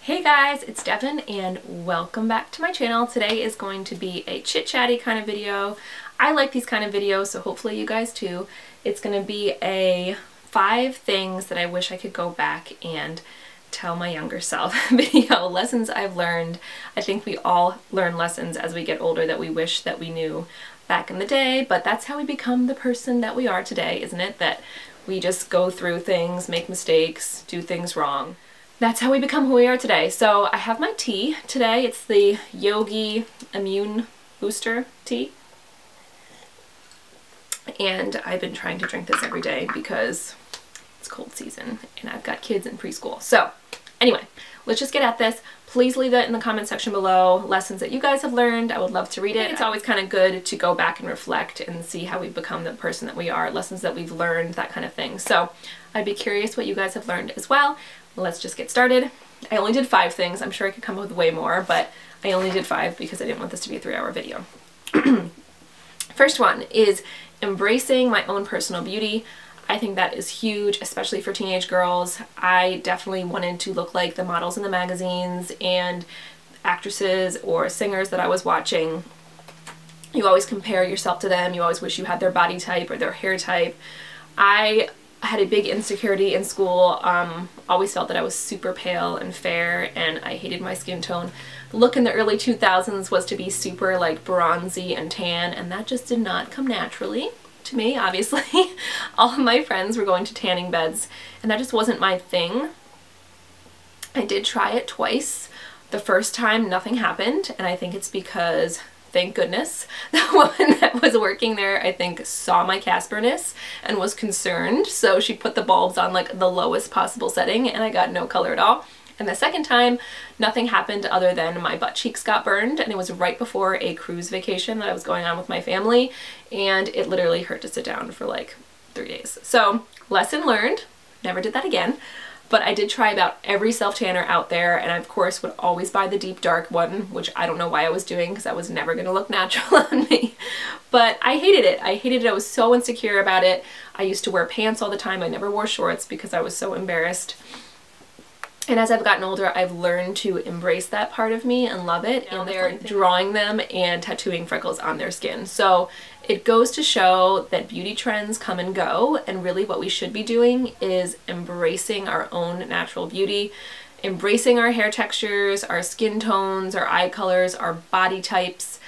Hey guys, it's Devin and welcome back to my channel. Today is going to be a chit-chatty kind of video. I like these kind of videos, so hopefully you guys too. It's going to be a 5 things that I wish I could go back and tell my younger self video. Lessons I've learned. I think we all learn lessons as we get older that we wish that we knew back in the day, but that's how we become the person that we are today, isn't it? That we just go through things, make mistakes, do things wrong. That's how we become who we are today. So I have my tea today. It's the Yogi Immune Booster tea. And I've been trying to drink this every day because it's cold season and I've got kids in preschool. So anyway, let's just get at this. Please leave that in the comment section below. Lessons that you guys have learned. I would love to read it. It's always kind of good to go back and reflect and see how we've become the person that we are, lessons that we've learned, that kind of thing. So I'd be curious what you guys have learned as well. Let's just get started. I only did 5 things. I'm sure I could come up with way more, but I only did 5 because I didn't want this to be a 3-hour video. First one is embracing my own personal beauty. I think that is huge, especially for teenage girls. I definitely wanted to look like the models in the magazines and actresses or singers that I was watching. You always compare yourself to them. You always wish you had their body type or their hair type. I had a big insecurity in school. Always felt that I was super pale and fair and I hated my skin tone. The look in the early 2000s was to be super like bronzy and tan, and that just did not come naturally to me, obviously. All of my friends were going to tanning beds and that just wasn't my thing. I did try it twice. The first time nothing happened, and I think it's because, thank goodness, the woman that was working there, I think, saw my Casperness and was concerned, so she put the bulbs on like the lowest possible setting and I got no color at all. And the second time, nothing happened other than my butt cheeks got burned, and it was right before a cruise vacation that I was going on with my family, and it literally hurt to sit down for like 3 days. So, lesson learned, never did that again. But I did try about every self-tanner out there, and I of course would always buy the deep dark one, which I don't know why I was doing because I was never going to look natural on me. But I hated it. I hated it. I was so insecure about it. I used to wear pants all the time. I never wore shorts because I was so embarrassed. And as I've gotten older, I've learned to embrace that part of me and love it. And they're drawing them and tattooing freckles on their skin. So it goes to show that beauty trends come and go, and really what we should be doing is embracing our own natural beauty, embracing our hair textures, our skin tones, our eye colors, our body types.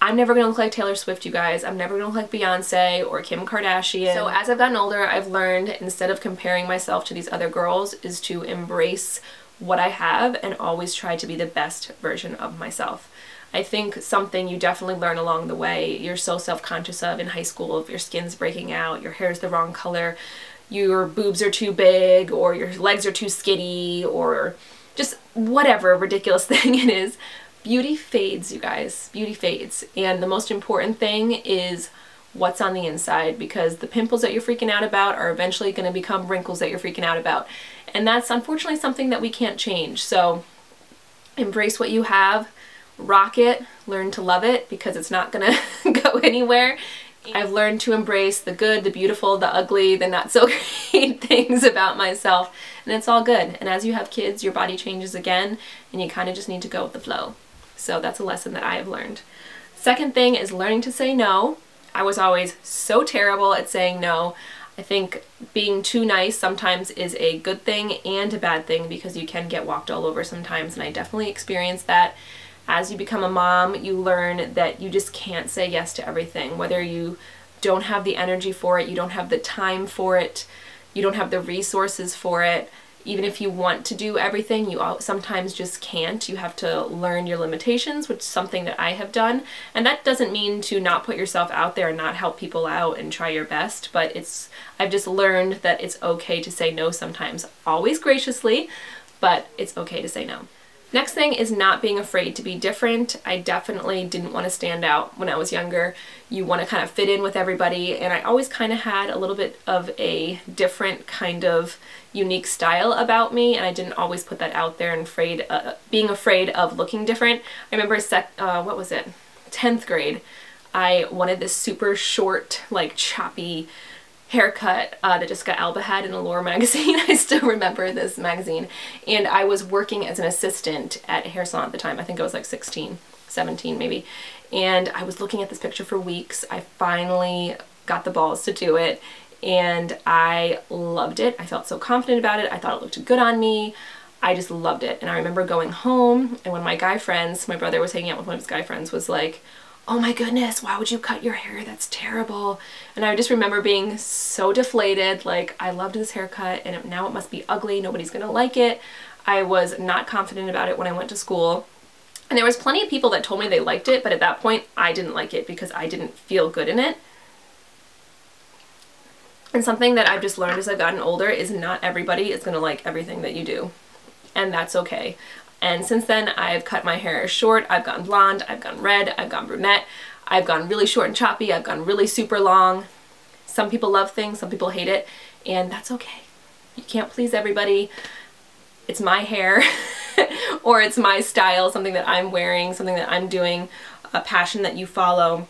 I'm never gonna look like Taylor Swift, you guys. I'm never gonna look like Beyonce or Kim Kardashian. So as I've gotten older, I've learned, instead of comparing myself to these other girls, is to embrace what I have and always try to be the best version of myself. I think something you definitely learn along the way, you're so self-conscious of in high school, if your skin's breaking out, your hair's the wrong color, your boobs are too big, or your legs are too skinny, or just whatever ridiculous thing it is. Beauty fades, you guys. Beauty fades. And the most important thing is what's on the inside, because the pimples that you're freaking out about are eventually going to become wrinkles that you're freaking out about. And that's unfortunately something that we can't change. So embrace what you have, rock it, learn to love it, because it's not going to go anywhere. I've learned to embrace the good, the beautiful, the ugly, the not so great things about myself, and it's all good. And as you have kids, your body changes again, and you kind of just need to go with the flow. So that's a lesson that I have learned. Second thing is learning to say no. I was always so terrible at saying no. I think being too nice sometimes is a good thing and a bad thing, because you can get walked all over sometimes, and I definitely experienced that. As you become a mom, you learn that you just can't say yes to everything, whether you don't have the energy for it, you don't have the time for it, you don't have the resources for it. Even if you want to do everything, you sometimes just can't. You have to learn your limitations, which is something that I have done. And that doesn't mean to not put yourself out there and not help people out and try your best, but I've just learned that it's okay to say no sometimes. Always graciously, but it's okay to say no. Next thing is not being afraid to be different. I definitely didn't want to stand out when I was younger. You want to kind of fit in with everybody, and I always kind of had a little bit of a different kind of unique style about me, and I didn't always put that out there and being afraid of looking different. I remember what was it? 10th grade. I wanted this super short, like choppy haircut that Jessica Alba had in Allure magazine. I still remember this magazine. And I was working as an assistant at a hair salon at the time. I think I was like 16, 17 maybe. And I was looking at this picture for weeks. I finally got the balls to do it, and I loved it. I felt so confident about it. I thought it looked good on me. I just loved it. And I remember going home, and one of my guy friends, my brother was hanging out with one of his guy friends, was like, "Oh my goodness, why would you cut your hair? That's terrible." And I just remember being so deflated, like, I loved this haircut and now it must be ugly, nobody's gonna like it. I was not confident about it when I went to school. And there was plenty of people that told me they liked it, but at that point I didn't like it because I didn't feel good in it. And something that I've just learned as I've gotten older is not everybody is gonna like everything that you do. And that's okay. And since then, I've cut my hair short, I've gone blonde, I've gone red, I've gone brunette, I've gone really short and choppy, I've gone really super long. Some people love things, some people hate it, and that's okay. You can't please everybody. It's my hair, or it's my style, something that I'm wearing, something that I'm doing, a passion that you follow.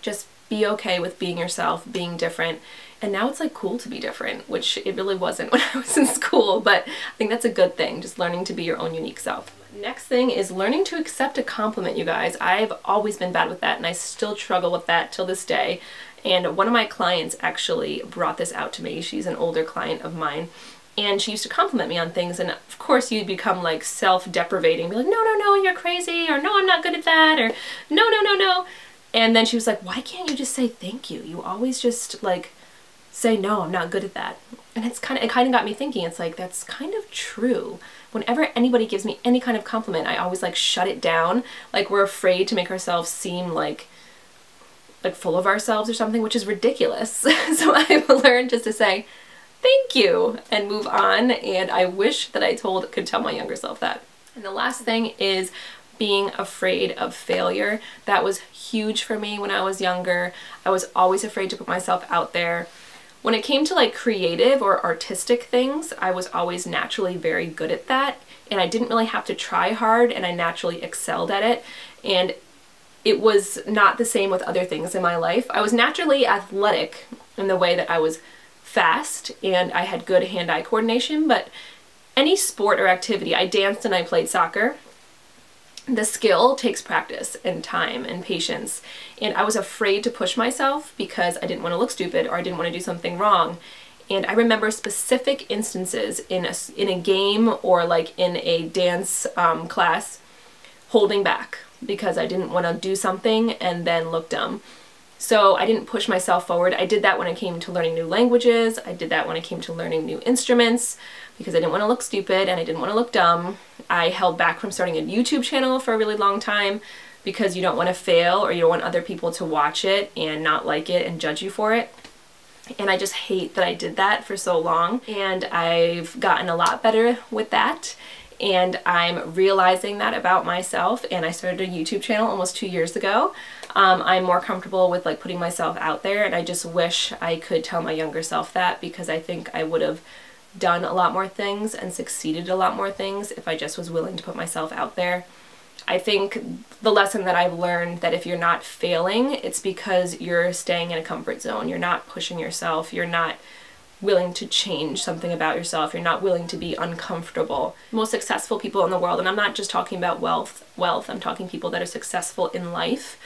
Just be okay with being yourself, being different. And now it's like cool to be different, which it really wasn't when I was in school, but I think that's a good thing, just learning to be your own unique self. Next thing is learning to accept a compliment, you guys. I've always been bad with that, and I still struggle with that till this day. And one of my clients actually brought this out to me. She's an older client of mine, and she used to compliment me on things, and of course you'd become like self-deprivating, be like, "No, no, no, you're crazy," or "No, I'm not good at that," or "No, no, no, no." And then she was like, "Why can't you just say thank you? You always just like say, no, I'm not good at that." And it kind of got me thinking. It's like, that's kind of true. Whenever anybody gives me any kind of compliment, I always like shut it down. Like we're afraid to make ourselves seem like full of ourselves or something, which is ridiculous. So I've learned just to say thank you and move on. And I wish that I could tell my younger self that. And the last thing is being afraid of failure. That was huge for me when I was younger. I was always afraid to put myself out there. When it came to like creative or artistic things, I was always naturally very good at that, and I didn't really have to try hard, and I naturally excelled at it. And it was not the same with other things in my life. I was naturally athletic in the way that I was fast and I had good hand-eye coordination, but any sport or activity, I danced and I played soccer. The skill takes practice and time and patience, and I was afraid to push myself because I didn't want to look stupid or I didn't want to do something wrong. And I remember specific instances in a game or like in a dance class holding back because I didn't want to do something and then look dumb. So I didn't push myself forward. I did that when it came to learning new languages. I did that when it came to learning new instruments because I didn't want to look stupid and I didn't want to look dumb. I held back from starting a YouTube channel for a really long time because you don't want to fail, or you don't want other people to watch it and not like it and judge you for it. And I just hate that I did that for so long. And I've gotten a lot better with that. And I'm realizing that about myself, and I started a YouTube channel almost 2 years ago. I'm more comfortable with like putting myself out there, and I just wish I could tell my younger self that, because I think I would have done a lot more things and succeeded a lot more things if I just was willing to put myself out there. I think the lesson that I've learned, that if you're not failing, it's because you're staying in a comfort zone. You're not pushing yourself. You're not willing to change something about yourself. You're not willing to be uncomfortable. Most successful people in the world, and I'm not just talking about wealth, I'm talking people that are successful in life,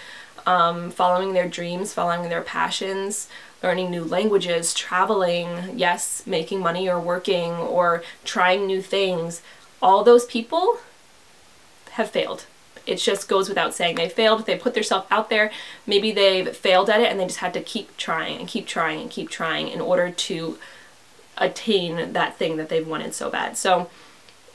following their dreams, following their passions, learning new languages, traveling, yes, making money or working or trying new things. All those people have failed. It just goes without saying. They failed. They put themselves out there. Maybe they've failed at it and they just had to keep trying and keep trying and keep trying in order to attain that thing that they've wanted so bad. So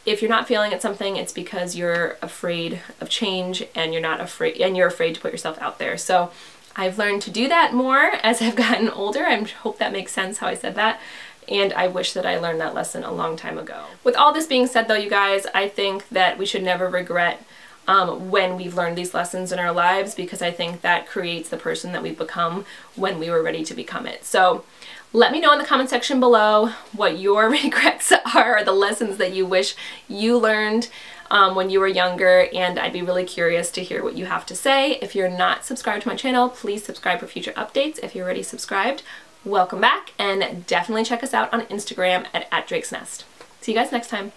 if you're not failing at something, it's because you're afraid of change, and you're afraid to put yourself out there. So I've learned to do that more as I've gotten older. I hope that makes sense how I said that. And I wish that I learned that lesson a long time ago. With all this being said though, you guys, I think that we should never regret when we've learned these lessons in our lives, because I think that creates the person that we've become when we were ready to become it. So let me know in the comment section below what your regrets are, or the lessons that you wish you learned when you were younger, and I'd be really curious to hear what you have to say. If you're not subscribed to my channel, please subscribe for future updates. If you're already subscribed, welcome back, and definitely check us out on Instagram at @DrakesNest. See you guys next time.